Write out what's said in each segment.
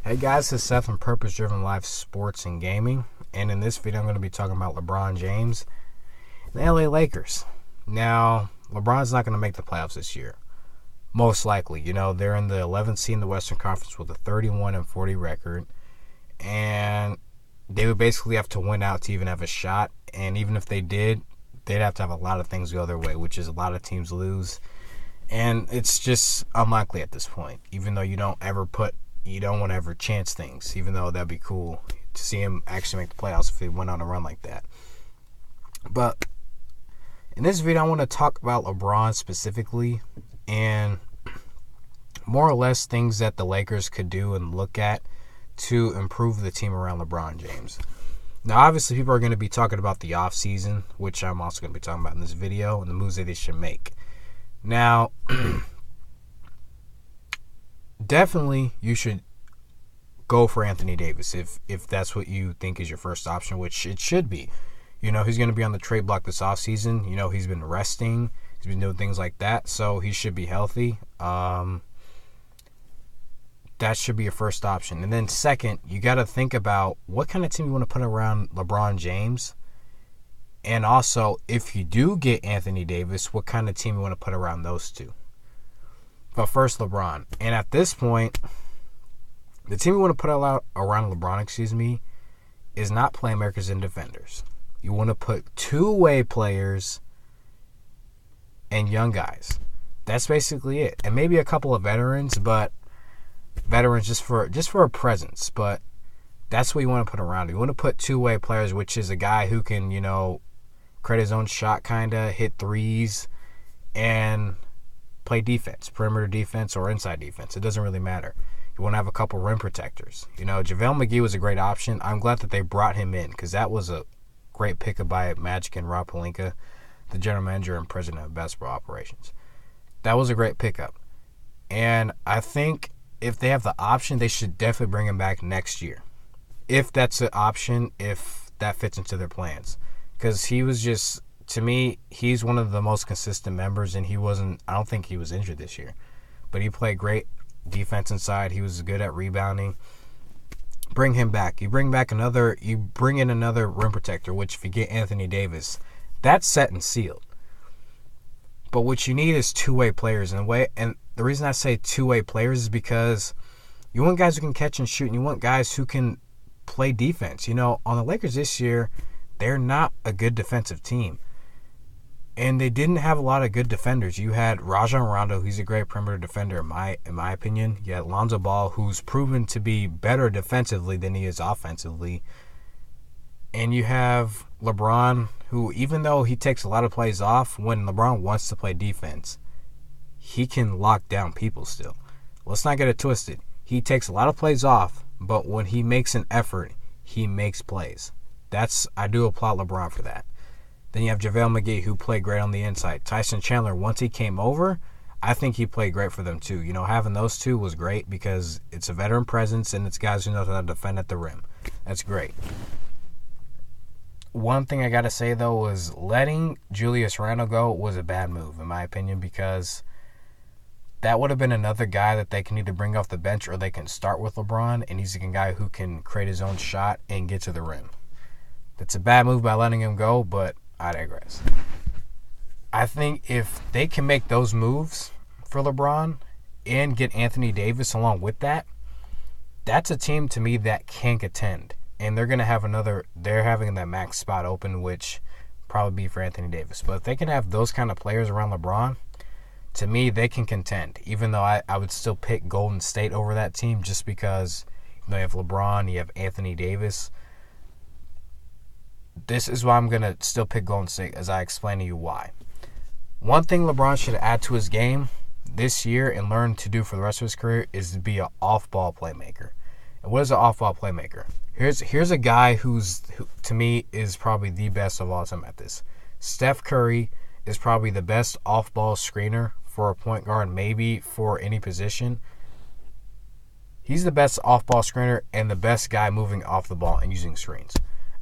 Hey guys, it's Seth from Purpose Driven Life Sports and Gaming, and in this video I'm going to be talking about LeBron James and the LA Lakers. Now, LeBron's not going to make the playoffs this year. Most likely. They're in the 11th seed in the Western Conference with a 31-40 record, and they would basically have to win out to even have a shot, and even if they did, they'd have to have a lot of things go their way, which is a lot of teams lose, and it's just unlikely at this point, even though you don't want to ever chance things, even though that'd be cool to see him actually make the playoffs if he went on a run like that. But in this video, I want to talk about LeBron specifically and more or less things that the Lakers could do and look at to improve the team around LeBron James. Now, obviously, people are going to be talking about the offseason, which I'm also going to be talking about in this video, and the moves that they should make. Now, definitely, you should go for Anthony Davis if that's what you think is your first option, which it should be. He's going to be on the trade block this offseason. He's been resting. He's been doing things like that, so he should be healthy. That should be your first option. And then second, you got to think about what kind of team you want to put around LeBron James. And also, if you do get Anthony Davis, what kind of team you want to put around those two. But first, LeBron. And at this point, the team you want to put around LeBron, is not playmakers and defenders. You want to put two-way players and young guys. That's basically it. And maybe a couple of veterans, but veterans just for a presence. But that's what you want to put around. You want to put two-way players, which is a guy who can, create his own shot, kind of hit threes, and play defense, perimeter defense or inside defense. It doesn't really matter. You want to have a couple rim protectors. JaVale McGee was a great option. I'm glad that they brought him in because that was a great pickup by Magic and Rob Pelinka, the general manager and president of basketball operations. That was a great pickup. And I think if they have the option, they should definitely bring him back next year. If that's an option, if that fits into their plans. Because he was just, to me, he's one of the most consistent members, and I don't think he was injured this year. But he played great defense inside. He was good at rebounding. Bring him back. You bring in another rim protector, which if you get Anthony Davis, that's set and sealed. But what you need is two-way players. And the reason I say two-way players is because you want guys who can catch and shoot, and you want guys who can play defense. On the Lakers this year, they're not a good defensive team. And they didn't have a lot of good defenders. You had Rajon Rondo, who's a great perimeter defender in my opinion. You had Lonzo Ball, who's proven to be better defensively than he is offensively. And you have LeBron, who even though he takes a lot of plays off, when LeBron wants to play defense, he can lock down people still. Let's not get it twisted. He takes a lot of plays off, but when he makes an effort, he makes plays. I do applaud LeBron for that. Then you have JaVale McGee, who played great on the inside. Tyson Chandler, once he came over, I think he played great for them too. Having those two was great because it's a veteran presence and it's guys who know how to defend at the rim. That's great. One thing I got to say, though, was letting Julius Randle go was a bad move, in my opinion, because that would have been another guy that they can either bring off the bench or they can start with LeBron, and he's a guy who can create his own shot and get to the rim. That's a bad move by letting him go, but I digress. I think if they can make those moves for LeBron and get Anthony Davis along with that, that's a team to me that can contend. And they're having that max spot open, which probably be for Anthony Davis. But if they can have those kind of players around LeBron, to me, they can contend. Even though I would still pick Golden State over that team just because you have LeBron, you have Anthony Davis. This is why I'm going to still pick Golden State, as I explain to you why. One thing LeBron should add to his game this year and learn to do for the rest of his career is to be an off-ball playmaker. And what is an off-ball playmaker? Here's a guy who to me is probably the best of all time at this. Steph Curry is probably the best off-ball screener for a point guard, maybe for any position. He's the best off-ball screener and the best guy moving off the ball and using screens.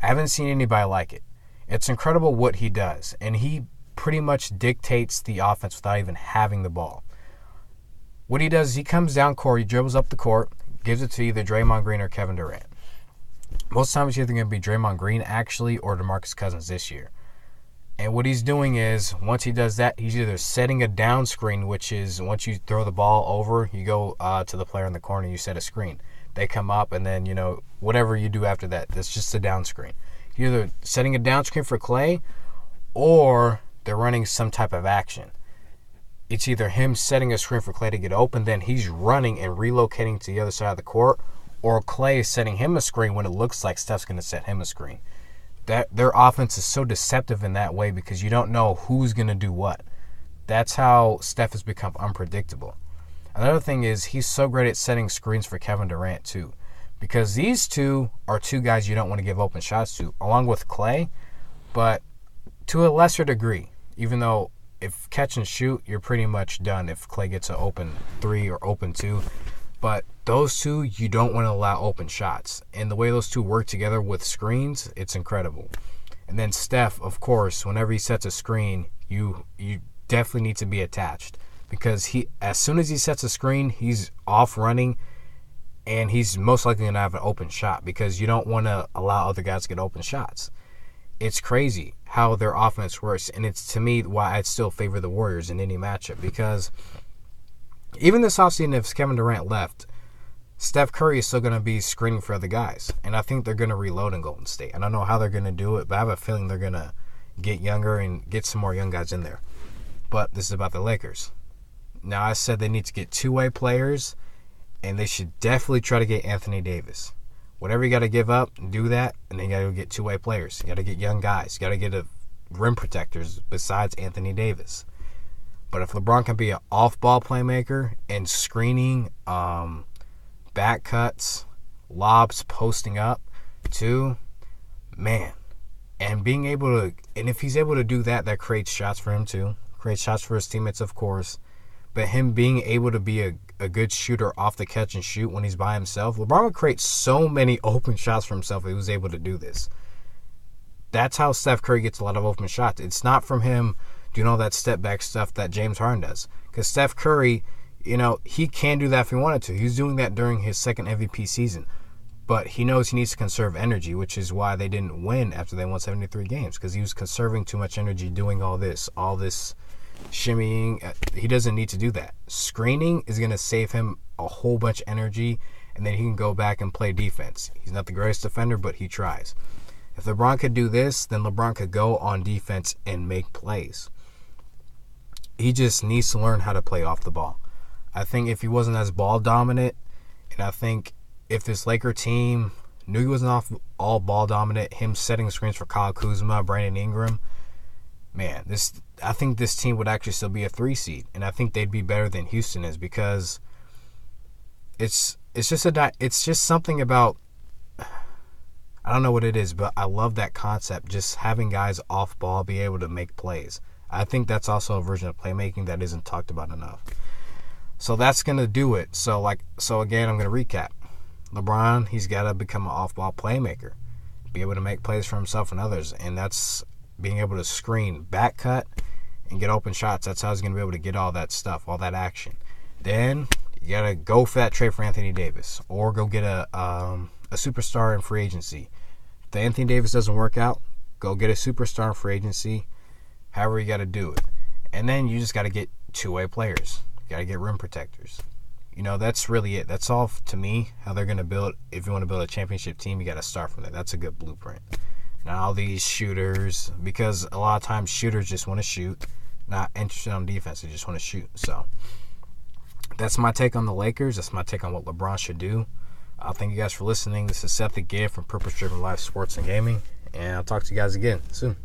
I haven't seen anybody like it. It's incredible what he does, and he pretty much dictates the offense without even having the ball. What he does is he comes down court, he dribbles up the court, gives it to either Draymond Green or Kevin Durant. Most times it's either going to be Draymond Green, actually, or DeMarcus Cousins this year. And what he's doing is, once he does that, he's either setting a down screen, which is once you throw the ball over, you go to the player in the corner, you set a screen. They come up, and then, whatever you do after that, that's just a down screen. You're either setting a down screen for Klay, or they're running some type of action. It's either him setting a screen for Klay to get open, then he's running and relocating to the other side of the court, or Klay is setting him a screen when it looks like Steph's going to set him a screen. That their offense is so deceptive in that way because you don't know who's going to do what. That's how Steph has become unpredictable. Another thing is he's so great at setting screens for Kevin Durant too, because these two are two guys you don't want to give open shots to, along with Klay, but to a lesser degree, even though if catch and shoot, you're pretty much done if Klay gets an open 3 or open 2. But those two, you don't want to allow open shots. And the way those two work together with screens, it's incredible. And then Steph, of course, whenever he sets a screen, you definitely need to be attached. Because as soon as he sets a screen, he's off running, and he's most likely going to have an open shot because you don't want to allow other guys to get open shots. It's crazy how their offense works, and it's, to me, why I'd still favor the Warriors in any matchup, because even this offseason, if Kevin Durant left, Steph Curry is still going to be screening for other guys, and I think they're going to reload in Golden State. I don't know how they're going to do it, but I have a feeling they're going to get younger and get some more young guys in there. But this is about the Lakers. Now, I said they need to get two-way players, and they should definitely try to get Anthony Davis. Whatever you got to give up, do that, and then you got to get two-way players. You got to get young guys. You got to get rim protectors besides Anthony Davis. But if LeBron can be an off-ball playmaker and screening, back cuts, lobs, posting up, too, man. And being able to, and if he's able to do that, that creates shots for him too. Creates shots for his teammates, of course. But him being able to be a good shooter off the catch and shoot when he's by himself, LeBron would create so many open shots for himself if he was able to do this. That's how Steph Curry gets a lot of open shots. It's not from him doing all that step back stuff that James Harden does. Because Steph Curry, he can do that if he wanted to. He was doing that during his second MVP season. But he knows he needs to conserve energy, which is why they didn't win after they won 73 games. Because he was conserving too much energy doing all this shimmying. He doesn't need to do that. Screening is going to save him a whole bunch of energy, and then he can go back and play defense. He's not the greatest defender, but he tries. If LeBron could do this, then LeBron could go on defense and make plays. He just needs to learn how to play off the ball. I think if he wasn't as ball dominant, and I think if this Laker team knew he wasn't all ball dominant, him setting screens for Kyle Kuzma, Brandon Ingram, man, I think this team would actually still be a 3 seed, and I think they'd be better than Houston is because it's just something about, I don't know what it is, but I love that concept, just having guys off ball be able to make plays. I think that's also a version of playmaking that isn't talked about enough. So that's going to do it. So again, I'm going to recap. LeBron, he's got to become an off-ball playmaker, be able to make plays for himself and others, and that's being able to screen, back cut, and get open shots. That's how he's going to be able to get all that stuff, all that action. Then you got to go for that trade for Anthony Davis or go get a superstar in free agency. If the Anthony Davis doesn't work out, go get a superstar in free agency, however you got to do it. And then you just got to get two-way players. You got to get rim protectors. That's really it. That's all to me, how they're going to build. If you want to build a championship team, you got to start from there. That's a good blueprint. Now, all these shooters, because a lot of times shooters just want to shoot, not interested on defense. They just want to shoot. So that's my take on the Lakers. That's my take on what LeBron should do. Thank you guys for listening. This is Seth the Gift from Purpose Driven Life Sports and Gaming, and I'll talk to you guys again soon.